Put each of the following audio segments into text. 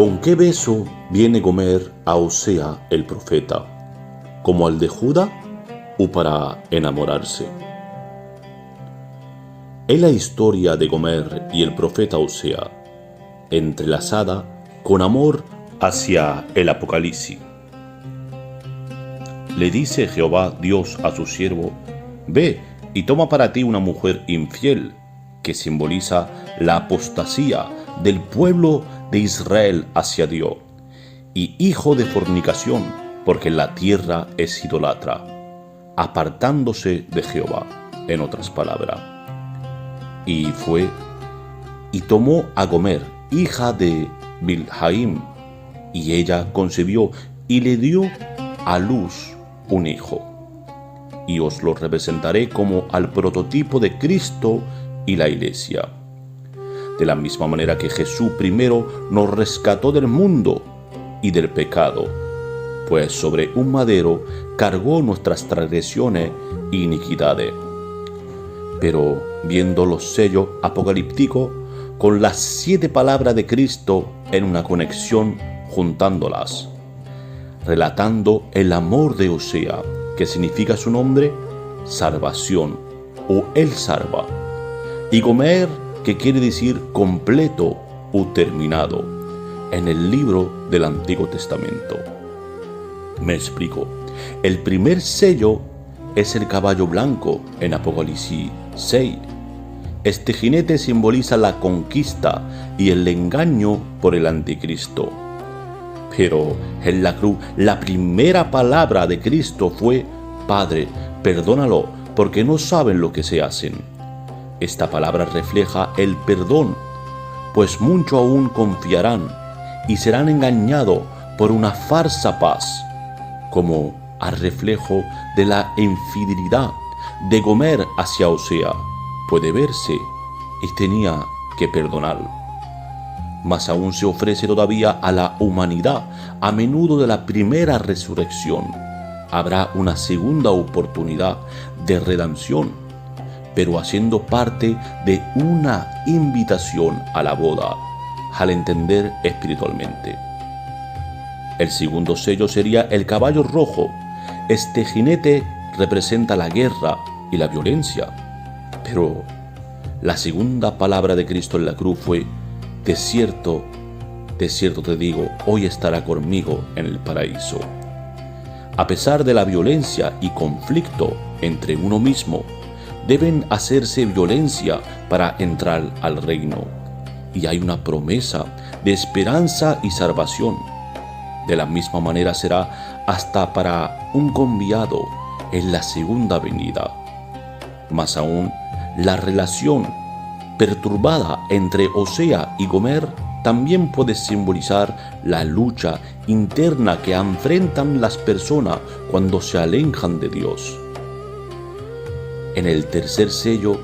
¿Con qué beso viene Gomer a Osea el profeta? ¿Como al de Judá o para enamorarse? Es la historia de Gomer y el profeta Osea, entrelazada con amor hacia el Apocalipsis. Le dice Jehová Dios a su siervo: ve y toma para ti una mujer infiel, que simboliza la apostasía del pueblo de Israel hacia Dios, y hijo de fornicación, porque la tierra es idolatra, apartándose de Jehová, en otras palabras. Y fue y tomó a Gomer, hija de Bilhaim, y ella concibió y le dio a luz un hijo. Y os lo representaré como al prototipo de Cristo y la Iglesia. De la misma manera que Jesús primero nos rescató del mundo y del pecado, pues sobre un madero cargó nuestras transgresiones e iniquidades. Pero viendo los sellos apocalípticos con las 7 palabras de Cristo en una conexión, juntándolas, relatando el amor de Osea, que significa su nombre, salvación, o Él salva, y Gomer, que quiere decir completo o terminado, en el libro del Antiguo Testamento. Me explico. El primer sello es el caballo blanco en Apocalipsis 6. Este jinete simboliza la conquista y el engaño por el anticristo. Pero en la cruz, la primera palabra de Cristo fue: Padre, perdónalo, porque no saben lo que se hacen. Esta palabra refleja el perdón, pues muchos aún confiarán y serán engañados por una falsa paz, como al reflejo de la infidelidad de Gomer hacia Osea puede verse, y tenía que perdonar. Mas aún se ofrece todavía a la humanidad, a menudo de la primera resurrección. Habrá una segunda oportunidad de redención, pero haciendo parte de una invitación a la boda, al entender espiritualmente. El segundo sello sería el caballo rojo. Este jinete representa la guerra y la violencia, pero la segunda palabra de Cristo en la cruz fue: de cierto te digo, hoy estará conmigo en el paraíso. A pesar de la violencia y conflicto entre uno mismo, deben hacerse violencia para entrar al reino. Y hay una promesa de esperanza y salvación. De la misma manera será hasta para un conviado en la segunda venida. Más aún, la relación perturbada entre Osea y Gomer también puede simbolizar la lucha interna que enfrentan las personas cuando se alejan de Dios. En el tercer sello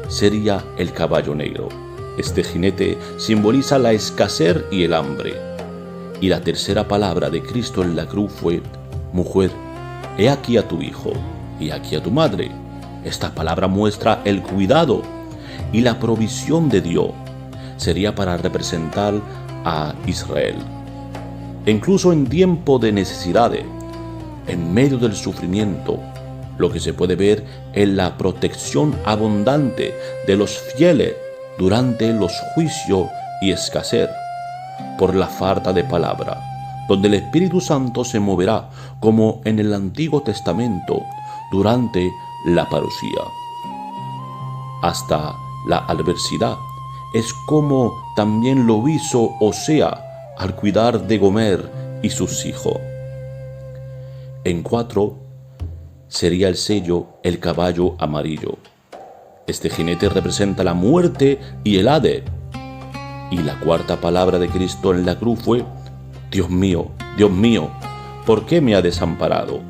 sería el caballo negro. Este jinete simboliza la escasez y el hambre. Y la tercera palabra de Cristo en la cruz fue: mujer, he aquí a tu hijo, y aquí a tu madre. Esta palabra muestra el cuidado y la provisión de Dios. Sería para representar a Israel. E incluso en tiempo de necesidades, en medio del sufrimiento, lo que se puede ver en la protección abundante de los fieles durante los juicios y escasez, por la falta de palabra, donde el Espíritu Santo se moverá como en el Antiguo Testamento durante la parucía. Hasta la adversidad es como también lo hizo Osea al cuidar de Gomer y sus hijos. En 4 sería el sello el caballo amarillo. Este jinete representa la muerte y el Hades. Y la cuarta palabra de Cristo en la cruz fue: Dios mío, ¿por qué me ha desamparado?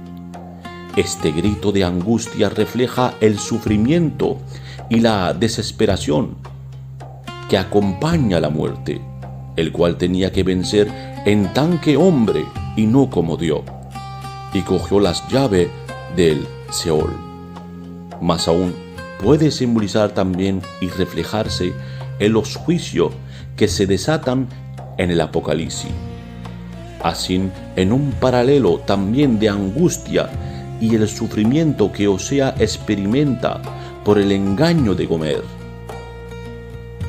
Este grito de angustia refleja el sufrimiento y la desesperación que acompaña la muerte, el cual tenía que vencer en tan que hombre y no como Dios, y cogió las llaves del Seol. Más aún, puede simbolizar también y reflejarse en los juicios que se desatan en el Apocalipsis. Así, en un paralelo también de angustia y el sufrimiento que Osea experimenta por el engaño de Gomer.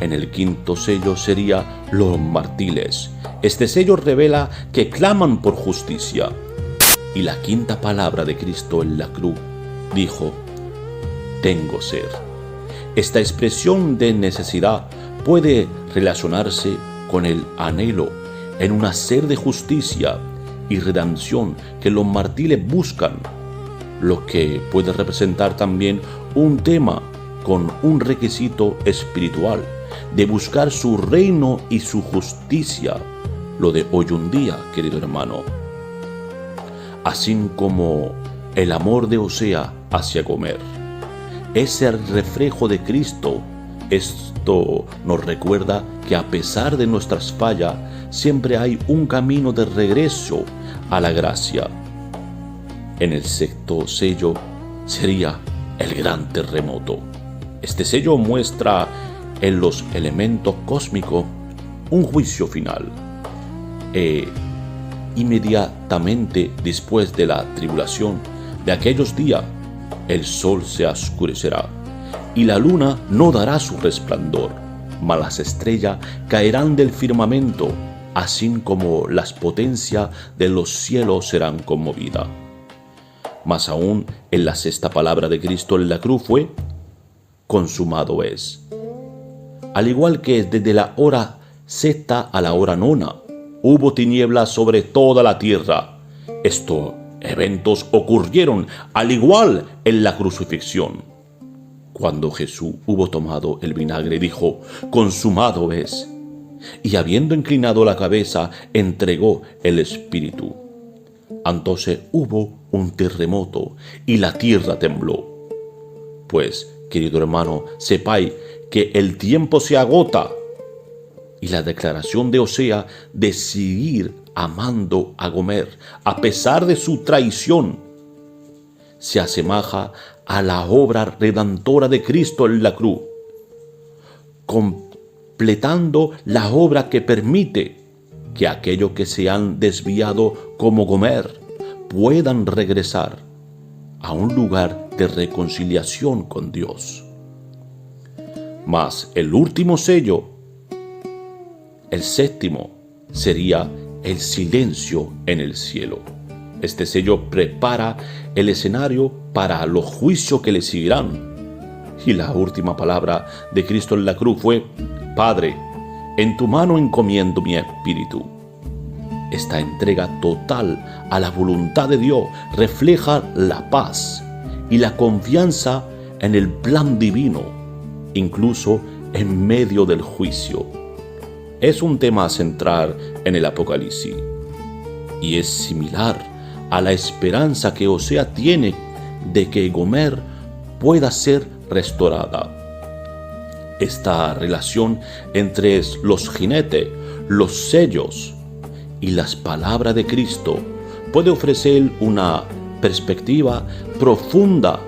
En el quinto sello sería los mártires. Este sello revela que claman por justicia. Y la quinta palabra de Cristo en la cruz dijo: tengo sed. Esta expresión de necesidad puede relacionarse con el anhelo en una sed de justicia y redención que los mártires buscan, lo que puede representar también un tema con un requisito espiritual de buscar su reino y su justicia, lo de hoy en día, querido hermano. Así como el amor de Osea hacia Gomer es el reflejo de Cristo, esto nos recuerda que a pesar de nuestras fallas, siempre hay un camino de regreso a la gracia. En el sexto sello sería el gran terremoto. Este sello muestra en los elementos cósmicos un juicio final. Inmediatamente después de la tribulación de aquellos días, el sol se oscurecerá y la luna no dará su resplandor, mas las estrellas caerán del firmamento, así como las potencias de los cielos serán conmovidas. Más aún, en la sexta palabra de Cristo en la cruz fue: consumado es. Al igual que desde la hora sexta a la hora nona, hubo tinieblas sobre toda la tierra. Estos eventos ocurrieron al igual en la crucifixión. Cuando Jesús hubo tomado el vinagre, dijo: consumado es. Y habiendo inclinado la cabeza, entregó el Espíritu. Entonces hubo un terremoto y la tierra tembló. Pues, querido hermano, sepáis que el tiempo se agota. Y la declaración de Osea de seguir amando a Gomer a pesar de su traición se asemeja a la obra redentora de Cristo en la cruz, completando la obra que permite que aquellos que se han desviado como Gomer puedan regresar a un lugar de reconciliación con Dios. Mas el último sello, el séptimo, sería el silencio en el cielo. Este sello prepara el escenario para los juicios que le seguirán. Y la última palabra de Cristo en la cruz fue: Padre, en tu mano encomiendo mi espíritu. Esta entrega total a la voluntad de Dios refleja la paz y la confianza en el plan divino, incluso en medio del juicio. Es un tema central en el Apocalipsis y es similar a la esperanza que Osea tiene de que Gomer pueda ser restaurada. Esta relación entre los jinetes, los sellos y las palabras de Cristo puede ofrecer una perspectiva profunda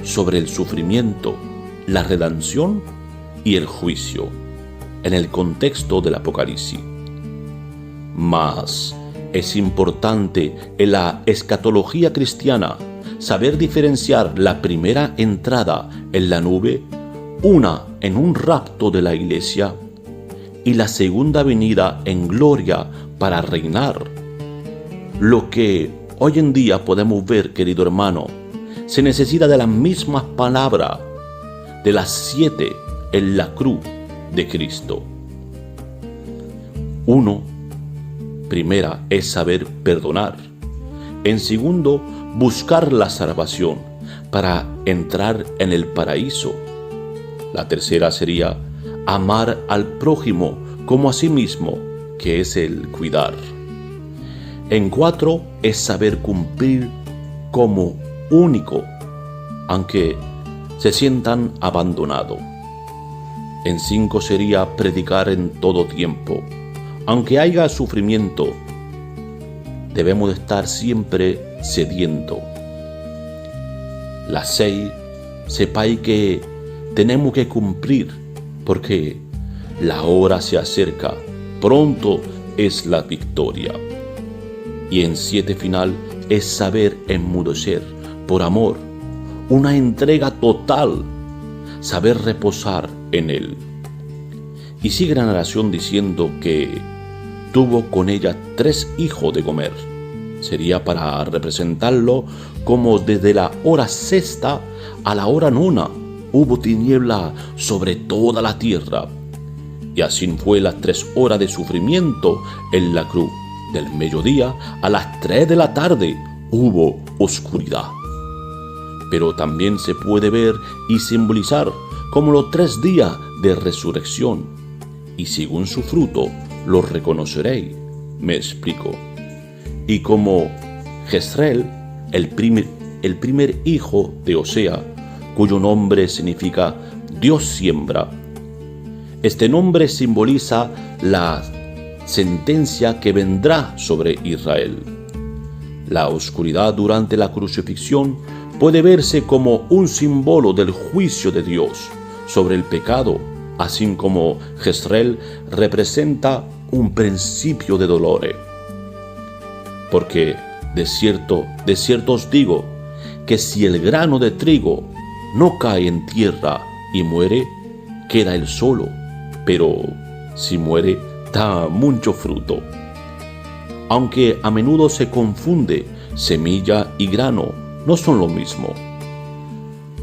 sobre el sufrimiento, la redención y el juicio en el contexto del Apocalipsis. Mas es importante en la escatología cristiana saber diferenciar la primera entrada en la nube, una en un rapto de la iglesia, y la segunda venida en gloria para reinar. Lo que hoy en día podemos ver, querido hermano, se necesita de las mismas palabras de las 7 en la cruz de Cristo. Primera es saber perdonar. En segundo, buscar la salvación para entrar en el paraíso. La tercera sería amar al prójimo como a sí mismo, que es el cuidar. En 4 es saber cumplir como único, aunque se sientan abandonados. En 5 sería predicar en todo tiempo. Aunque haya sufrimiento, debemos estar siempre sediento. La 6, sepáis que tenemos que cumplir, porque la hora se acerca. Pronto es la victoria. Y en 7 final es saber enmudecer por amor, una entrega total, saber reposar en Él. Y sigue la narración diciendo que tuvo con ella 3 hijos de Gomer. Sería para representarlo como desde la hora 6 a la hora 9 hubo tiniebla sobre toda la tierra. Y así fue las 3 horas de sufrimiento en la cruz. Del mediodía a las 3 de la tarde hubo oscuridad. Pero también se puede ver y simbolizar como los 3 días de resurrección. Y según su fruto lo reconoceréis. Me explico. Y como Jezreel, el primer hijo de Osea, cuyo nombre significa Dios siembra. Este nombre simboliza la sentencia que vendrá sobre Israel. La oscuridad durante la crucifixión puede verse como un símbolo del juicio de Dios sobre el pecado, así como Jezreel representa un principio de dolores. Porque de cierto os digo que si el grano de trigo no cae en tierra y muere, queda él solo, pero si muere, da mucho fruto. Aunque a menudo se confunde, semilla y grano no son lo mismo.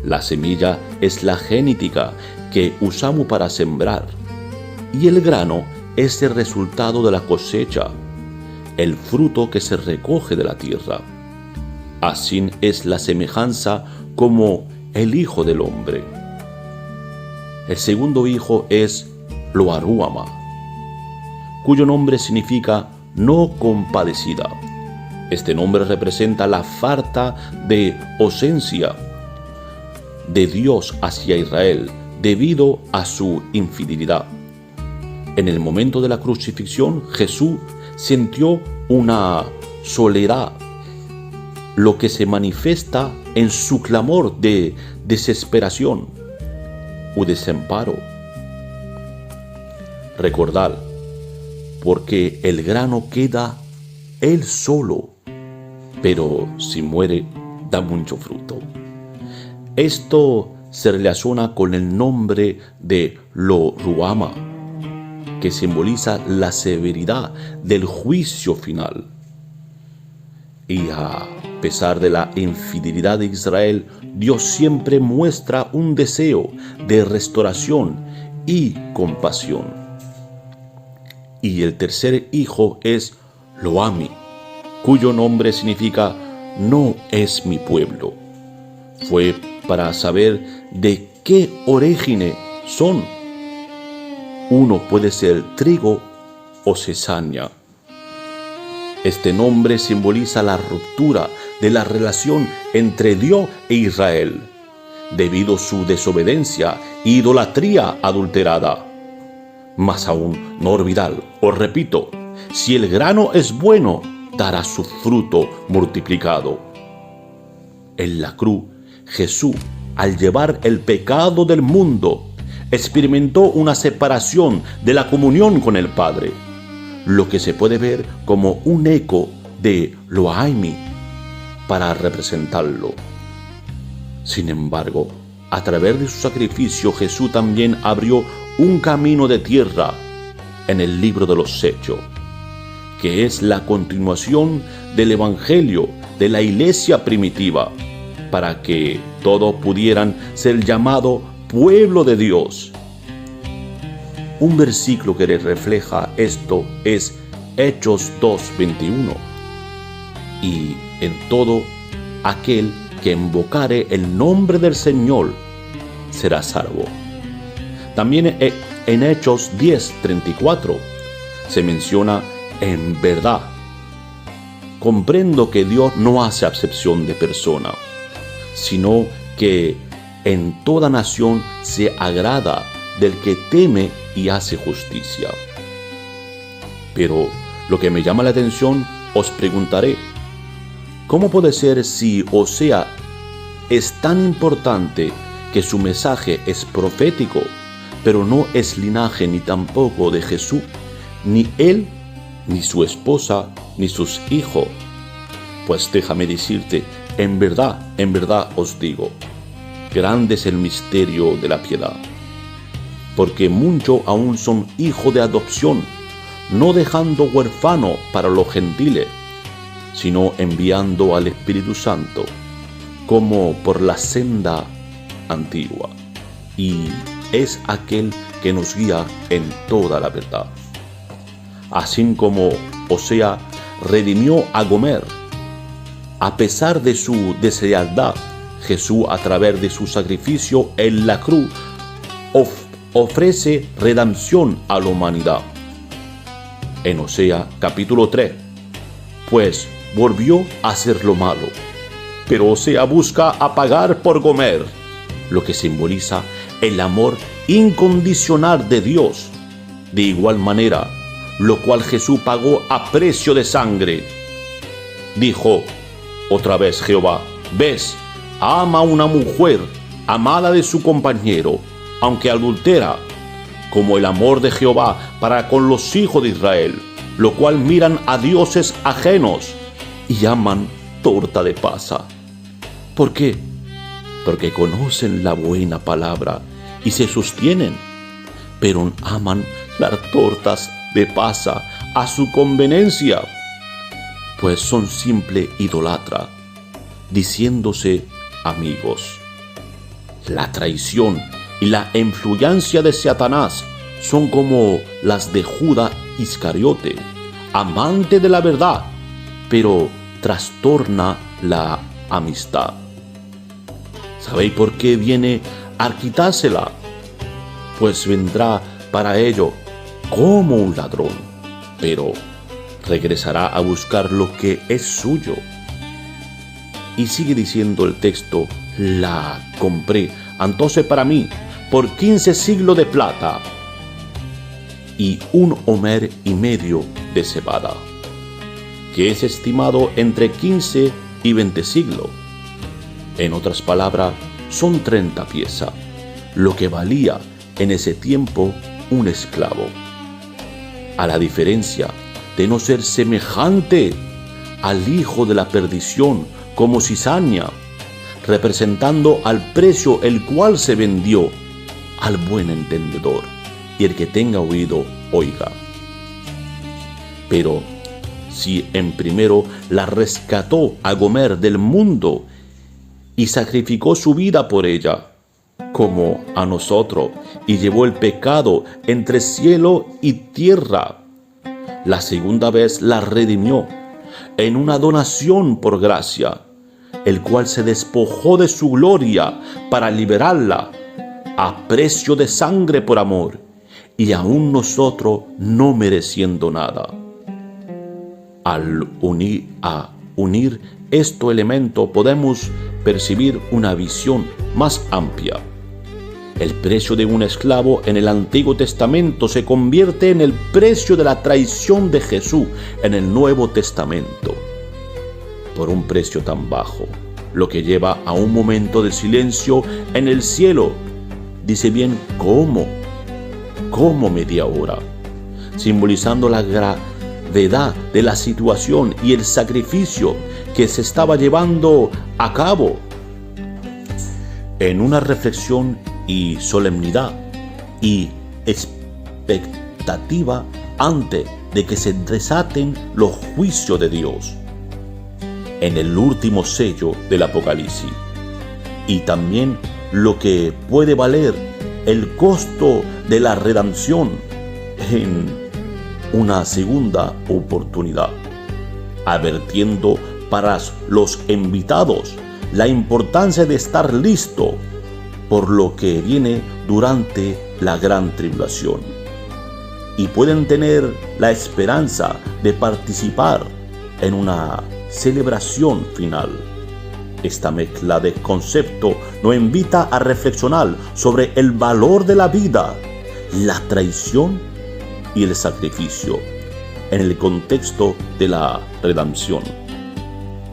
La semilla es la genética que usamos para sembrar, y el grano es el resultado de la cosecha, el fruto que se recoge de la tierra. Así es la semejanza como el Hijo del Hombre. El segundo hijo es Lo-Ruhamah, cuyo nombre significa no compadecida. Este nombre representa la falta de ausencia de Dios hacia Israel debido a su infidelidad. En el momento de la crucifixión, Jesús sintió una soledad, lo que se manifiesta en su clamor de desesperación o desamparo. Recordad, porque el grano queda él solo, pero si muere, da mucho fruto. Esto se relaciona con el nombre de Lo-Ruhamah, que simboliza la severidad del juicio final. Y a pesar de la infidelidad de Israel, Dios siempre muestra un deseo de restauración y compasión. Y el tercer hijo es Lo-Ammi, cuyo nombre significa no es mi pueblo. Fue para saber de qué origen son. Uno puede ser trigo o cizaña. Este nombre simboliza la ruptura de la relación entre Dios e Israel, debido a su desobediencia e idolatría adulterada. Más aún, no olvidar, os repito, si el grano es bueno, dará su fruto multiplicado. En la cruz, Jesús, al llevar el pecado del mundo, experimentó una separación de la comunión con el Padre, lo que se puede ver como un eco de Lo-Ammi para representarlo. Sin embargo, a través de su sacrificio, Jesús también abrió un camino de tierra en el libro de los Hechos, que es la continuación del Evangelio de la iglesia primitiva, para que todos pudieran ser llamados pueblo de Dios. Un versículo que refleja esto es Hechos 2:21. Y en todo aquel que invocare el nombre del Señor será salvo. También en Hechos 10:34 se menciona en verdad. Comprendo que Dios no hace acepción de persona, sino que en toda nación se agrada del que teme y hace justicia. Pero lo que me llama la atención, os preguntaré, ¿cómo puede ser si Osea es tan importante que su mensaje es profético, pero no es linaje ni tampoco de Jesús, ni él ni su esposa, ni sus hijos. Pues déjame decirte, en verdad os digo, grande es el misterio de la piedad, porque muchos aún son hijos de adopción, no dejando huérfano para los gentiles, sino enviando al Espíritu Santo, como por la senda antigua, y es aquel que nos guía en toda la verdad. Así como Osea redimió a Gomer, a pesar de su deslealtad, Jesús, a través de su sacrificio en la cruz, ofrece redención a la humanidad. En Osea capítulo 3, pues volvió a hacer lo malo, pero Osea busca pagar por Gomer, lo que simboliza el amor incondicional de Dios. De igual manera, lo cual Jesús pagó a precio de sangre. Dijo otra vez Jehová: ves, ama a una mujer amada de su compañero, aunque adultera, como el amor de Jehová para con los hijos de Israel, lo cual miran a dioses ajenos y aman torta de pasa. ¿Por qué? Porque conocen la buena palabra y se sostienen, pero aman las tortas de pasa a su conveniencia, pues son simple idolatra, diciéndose amigos. La traición y la influencia de Satanás son como las de Judas Iscariote, amante de la verdad, pero trastorna la amistad. ¿Sabéis por qué viene a quitársela? Pues vendrá para ello como un ladrón, pero regresará a buscar lo que es suyo. Y sigue diciendo el texto: la compré entonces para mí por 15 siglos de plata y 1 homer y medio de cebada, que es estimado entre 15 y 20 siglos. En otras palabras, son 30 piezas, lo que valía en ese tiempo un esclavo. A la diferencia de no ser semejante al hijo de la perdición como cizaña, representando al precio el cual se vendió, al buen entendedor, y el que tenga oído, oiga. Pero si en primero la rescató a Gomer del mundo y sacrificó su vida por ella, como a nosotros, y llevó el pecado entre cielo y tierra, la segunda vez la redimió en una donación por gracia, el cual se despojó de su gloria para liberarla a precio de sangre por amor, y aún nosotros no mereciendo nada. Al unir estos elementos podemos percibir una visión más amplia. El precio de un esclavo en el Antiguo Testamento se convierte en el precio de la traición de Jesús en el Nuevo Testamento, por un precio tan bajo, lo que lleva a un momento de silencio en el cielo. Dice bien, como media hora, simbolizando la gravedad de la situación y el sacrificio que se estaba llevando a cabo. En una reflexión y solemnidad y expectativa antes de que se desaten los juicios de Dios en el último sello del Apocalipsis, y también lo que puede valer el costo de la redención en una segunda oportunidad, advirtiendo para los invitados la importancia de estar listo por lo que viene durante la gran tribulación, y pueden tener la esperanza de participar en una celebración final. Esta mezcla de conceptos nos invita a reflexionar sobre el valor de la vida, la traición y el sacrificio en el contexto de la redención.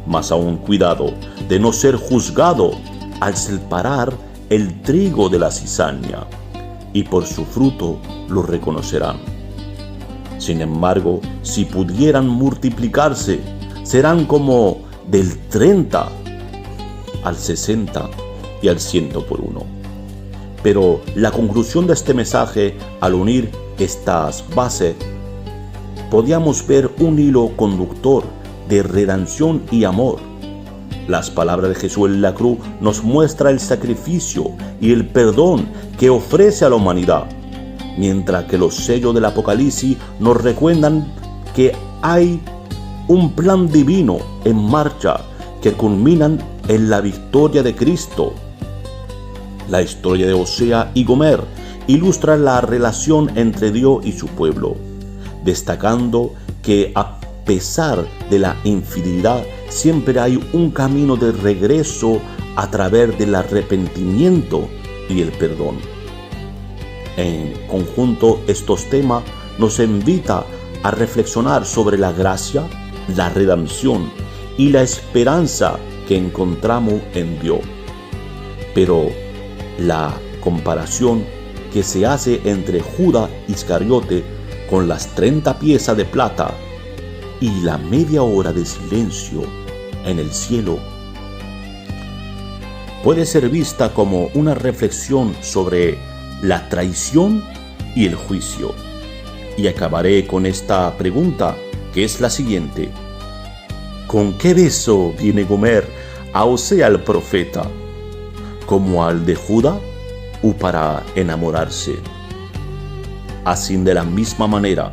Más aún, cuidado de no ser juzgado al separar el trigo de la cizaña, y por su fruto lo reconocerán. Sin embargo, si pudieran multiplicarse, serán como del 30 al 60 y al 100 por uno. Pero la conclusión de este mensaje, al unir estas bases, podíamos ver un hilo conductor de redención y amor. Las palabras de Jesús en la cruz nos muestran el sacrificio y el perdón que ofrece a la humanidad, mientras que los sellos del Apocalipsis nos recuerdan que hay un plan divino en marcha que culminan en la victoria de Cristo. La historia de Osea y Gomer ilustra la relación entre Dios y su pueblo, destacando que a pesar de la infidelidad siempre hay un camino de regreso a través del arrepentimiento y el perdón. En conjunto, estos temas nos invitan a reflexionar sobre la gracia, la redención y la esperanza que encontramos en Dios. Pero la comparación que se hace entre Judas Iscariote con las 30 piezas de plata y la media hora de silencio en el cielo puede ser vista como una reflexión sobre la traición y el juicio. Y acabaré con esta pregunta, que es la siguiente: ¿con qué beso viene Gomer a Osea el profeta? ¿Como al de Judas o para enamorarse? Así de la misma manera,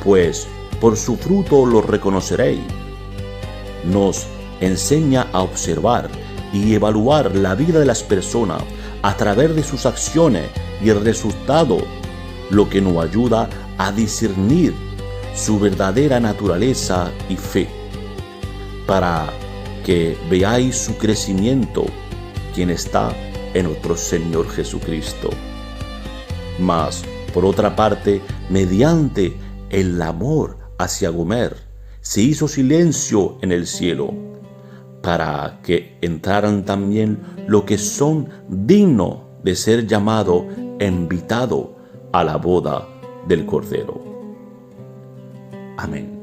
pues por su fruto lo reconoceréis. Nos enseña a observar y evaluar la vida de las personas a través de sus acciones y el resultado, lo que nos ayuda a discernir su verdadera naturaleza y fe, para que veáis su crecimiento, quien está en nuestro Señor Jesucristo. Mas, por otra parte, mediante el amor hacia Gomer, se hizo silencio en el cielo, para que entraran también los que son dignos de ser llamados e invitados a la boda del Cordero. Amén.